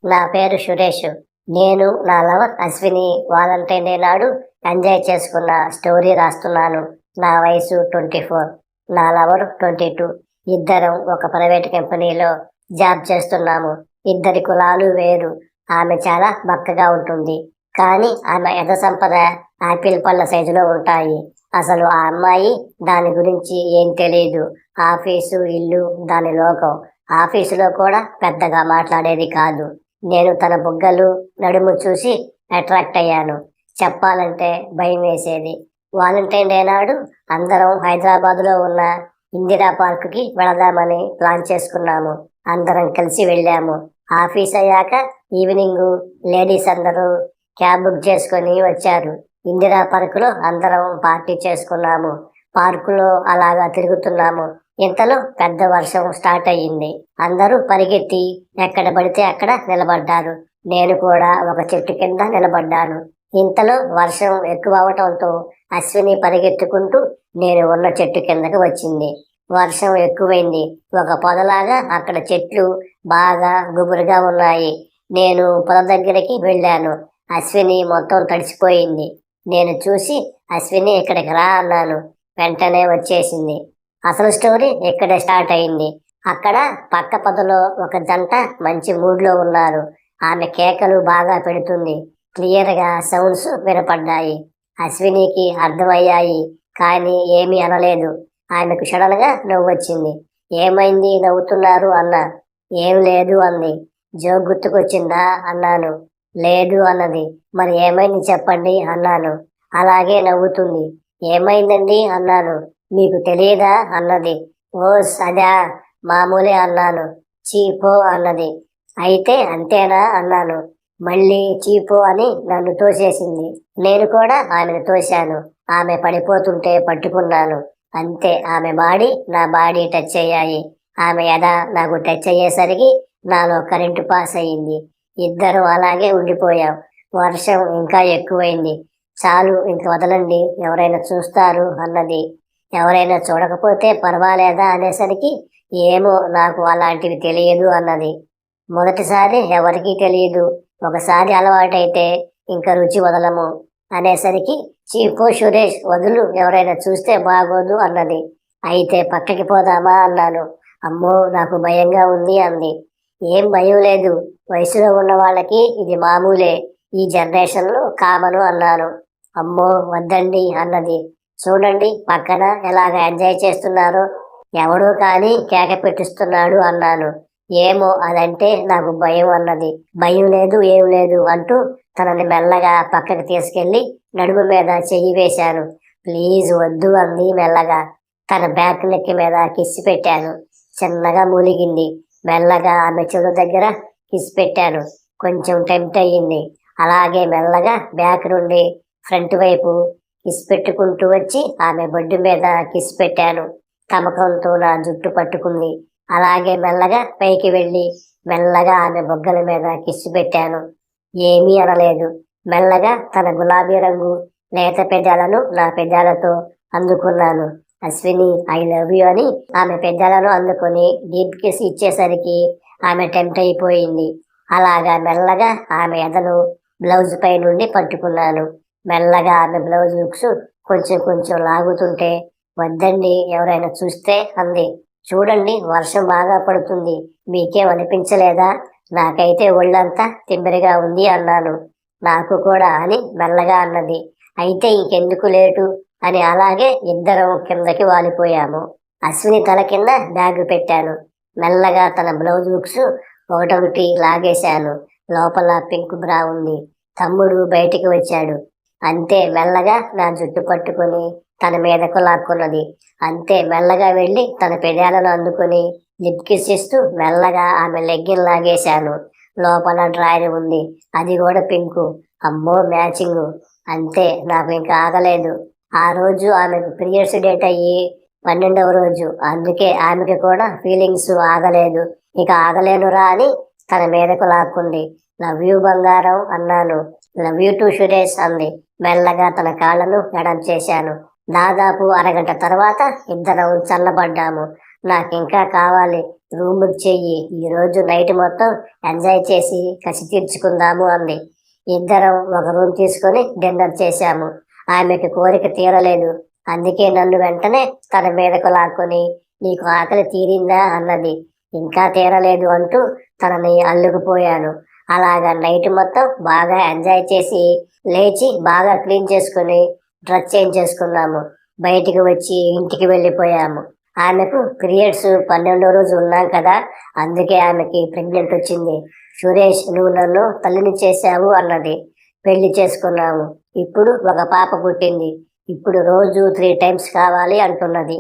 నా పేరు సురేష్. నేను నా లవర్ అశ్విని వాలంటైన్ డే నాడు ఎంజాయ్ చేసుకున్న స్టోరీ రాస్తున్నాను. నా వయసు 24, నా లవర్ 22. ఇద్దరం ఒక ప్రైవేట్ కంపెనీలో జాబ్ చేస్తున్నాము. ఇద్దరి కులాలు వేరు. ఆమె చాలా బక్కగా ఉంటుంది, కానీ ఆమె యథ సంపద ఆపిల్ పళ్ళ సైజులో ఉంటాయి. అసలు ఆ అమ్మాయి దాని గురించి ఏం తెలియదు. ఆఫీసు, ఇల్లు దాని లోకం. ఆఫీసులో కూడా పెద్దగా మాట్లాడేది కాదు. నేను తన బుగ్గలు, నడుము చూసి అట్రాక్ట్ అయ్యాను. చెప్పాలంటే భయం వేసేది. వాలంటైన్ డే నాడు అందరం హైదరాబాద్లో ఉన్న ఇందిరా పార్కుకి వెళదామని ప్లాన్ చేసుకున్నాము. అందరం కలిసి వెళ్ళాము. ఆఫీస్ అయ్యాక ఈవినింగ్ లేడీస్ అందరూ క్యాబ్ బుక్ చేసుకొని వచ్చారు. ఇందిరా పార్కులో అందరం పార్టీ చేసుకున్నాము. పార్కులో అలాగా తిరుగుతున్నాము. ఇంతలో పెద్ద వర్షం స్టార్ట్ అయ్యింది. అందరూ పరిగెత్తి ఎక్కడ పడితే అక్కడ నిలబడ్డారు. నేను కూడా ఒక చెట్టు కింద నిలబడ్డాను. ఇంతలో వర్షం ఎక్కువ అవటంతో అశ్విని పరిగెత్తుకుంటూ నేను ఉన్న చెట్టు కిందకి వచ్చింది. వర్షం ఎక్కువైంది. ఒక పొదలాగా అక్కడ చెట్లు బాగా గుబురుగా ఉన్నాయి. నేను పొద దగ్గరికి వెళ్ళాను. అశ్విని మొత్తం తడిసిపోయింది. నేను చూసి అశ్విని ఇక్కడికి రా అన్నాను. వెంటనే వచ్చేసింది. అసలు స్టోరీ ఇక్కడే స్టార్ట్ అయింది. అక్కడ పక్క పొదలో ఒక జంట మంచి మూడ్లో ఉన్నారు. ఆమె కేకలు బాగా పెడుతుంది. క్లియర్గా సౌండ్స్ వినపడ్డాయి. అశ్వినికి అర్థమయ్యాయి, కానీ ఏమీ అనలేదు. ఆమెకు సడన్గా నవ్వు వచ్చింది. ఏమైంది నవ్వుతున్నారు అన్నా. ఏం లేదు అంది. జోక్ గుర్తుకొచ్చిందా అన్నాను. లేదు అన్నది. మరి ఏమైంది చెప్పండి అన్నాను. అలాగే నవ్వుతుంది. ఏమైందండి అన్నాను. మీకు తెలియదా అన్నది. ఓస్ అదా, మామూలే అన్నాను. చీపో అన్నది. అయితే అంతేనా అన్నాను. మళ్ళీ చీపో అని నన్ను తోసేసింది. నేను కూడా ఆమెను తోశాను. ఆమె పడిపోతుంటే పట్టుకున్నాను. అంతే, ఆమె బాడీ నా బాడీ టచ్ అయ్యాయి. ఆమె ఎద నాకు టచ్ అయ్యేసరికి నాలో కరెంటు పాస్ అయ్యింది. ఇద్దరం అలాగే ఉండిపోయాం. వర్షం ఇంకా ఎక్కువైంది. చాలు, ఇంక వదలండి, ఎవరైనా చూస్తారు అన్నది. ఎవరైనా చూడకపోతే పర్వాలేదా అనేసరికి ఏమో నాకు అలాంటివి తెలియదు అన్నది. మొదటిసారి ఎవరికీ తెలియదు, ఒకసారి అలవాటైతే ఇంకా రుచి వదలము అనేసరికి చీపో సురేష్ వదులు, ఎవరైనా చూస్తే బాగోదు అన్నది. అయితే పక్కకి పోదామా అన్నాను. అమ్మో నాకు భయంగా ఉంది అంది. ఏం భయం లేదు, వయసులో ఉన్న వాళ్ళకి ఇది మామూలే, ఈ జనరేషన్లో కామను అన్నాను. అమ్మో వద్దండి అన్నది. చూడండి పక్కన ఎలాగ ఎంజాయ్ చేస్తున్నారో, ఎవడో కానీ కేక పెట్టిస్తున్నాడు అన్నాను. ఏమో అదంటే నాకు భయం అన్నది. భయం లేదు ఏం లేదు అంటూ తనని మెల్లగా పక్కకి తీసుకెళ్లి నడుము మీద చెయ్యి వేశాను. ప్లీజ్ వద్దు అంది మెల్లగా. తన బ్యాక్ నెక్ మీద కిసి పెట్టాను. చిన్నగా మూలిగింది. మెల్లగా ఆమె చెడు దగ్గర కిసి పెట్టాను. కొంచెం టెంప్ట్ అయ్యింది. అలాగే మెల్లగా బ్యాక్ నుండి ఫ్రంట్ వైపు కిసి పెట్టుకుంటూ వచ్చి ఆమె బొడ్డు మీద కిసి పెట్టాను. తమకంతో నా జుట్టు పట్టుకుంది. అలాగే మెల్లగా పైకి వెళ్ళి మెల్లగా ఆమె బొగ్గల మీద కిసి పెట్టాను. ఏమీ అనలేదు. మెల్లగా తన గులాబీ రంగు లేత పెదాలను నా పెదాలతో అందుకున్నాను. అశ్విని ఐ లవ్ యూ అని ఆమె పెదాలను అందుకొని డీప్ కిస్ ఇచ్చేసరికి ఆమె టెంప్ట్ అయిపోయింది. అలాగా మెల్లగా ఆమె ఎదను బ్లౌజ్ పై నుండి పట్టుకున్నాను. మెల్లగా ఆమె బ్లౌజ్ హుక్స్ కొంచెం కొంచెం లాగుతుంటే వద్దండి ఎవరైనా చూస్తే అంది. చూడండి వర్షం బాగా పడుతుంది, మీకేం అనిపించలేదా? నాకైతే ఒళ్ళంతా తిమ్మిరిగా ఉంది అన్నాను. నాకు కూడా అని మెల్లగా అన్నది. అయితే ఇంకెందుకు లేటు అని అలాగే ఇద్దరం కిందకి వాలిపోయాము. అశ్విని తల కింద బ్యాగు పెట్టాను. మెల్లగా తన బ్లౌజ్ హుక్స్ ఒకటొకటి లాగేశాను. లోపల పింక్ బ్రా ఉంది. తమ్ముడు బయటికి వచ్చాడు. అంతే, మెల్లగా నా జుట్టు పట్టుకొని తన మీదకు లాక్కున్నది. అంతే, మెల్లగా వెళ్ళి తన పెదాలను అందుకుని లిప్ కిస్ ఇస్తూ మెల్లగా ఆమె లెగ్గిన్ లాగేశాను. లోపల డ్రాయర్ ఉంది, అది కూడా పింకు. అమ్మో మ్యాచింగ్. అంతే, నాకు ఇంకా ఆగలేదు. ఆ రోజు ఆమెకు పీరియడ్స్ డేట్ అయ్యి 12వ రోజు. అందుకే ఆమెకి కూడా ఫీలింగ్స్ ఆగలేదు. ఇక ఆగలేనురా అని తన మీదకు లాక్కుంది. లవ్ యూ బంగారం అన్నాను. లవ్ యూ టు సురేష్ అంది. మెల్లగా తన కాళ్ళను ఎడం చేశాను. దాదాపు అరగంట తర్వాత ఇద్దరం చల్లబడ్డాము. నాకింకా కావాలి, రూముకి చెయ్యి, ఈ రోజు నైట్ మొత్తం ఎంజాయ్ చేసి కసి తీర్చుకుందాము అంది. ఇద్దరం ఒక రూమ్ తీసుకొని డిన్నర్ చేశాము. ఆమెకి కోరిక తీరలేదు. అందుకే నన్ను వెంటనే తన మీదకు లాక్కొని నీకు ఆకలి తీరిందా అన్నది. ఇంకా తీరలేదు అంటూ తనని అల్లుకుపోయాను. అలాగా నైట్ మొత్తం బాగా ఎంజాయ్ చేసి లేచి బాగా క్లీన్ చేసుకుని డ్రెస్ చేంజ్ చేసుకున్నాము. బయటికి వచ్చి ఇంటికి వెళ్ళిపోయాము. ఆమెకు పీరియడ్స్ 12వ రోజు ఉన్నాం కదా, అందుకే ఆమెకి ప్రెగ్నెంట్ వచ్చింది. సురేష్, నువ్వు నన్ను తల్లిని చేశావు అన్నది. పెళ్లి చేసుకున్నాము. ఇప్పుడు ఒక పాప పుట్టింది. ఇప్పుడు రోజు 3 టైమ్స్ కావాలి అంటున్నది.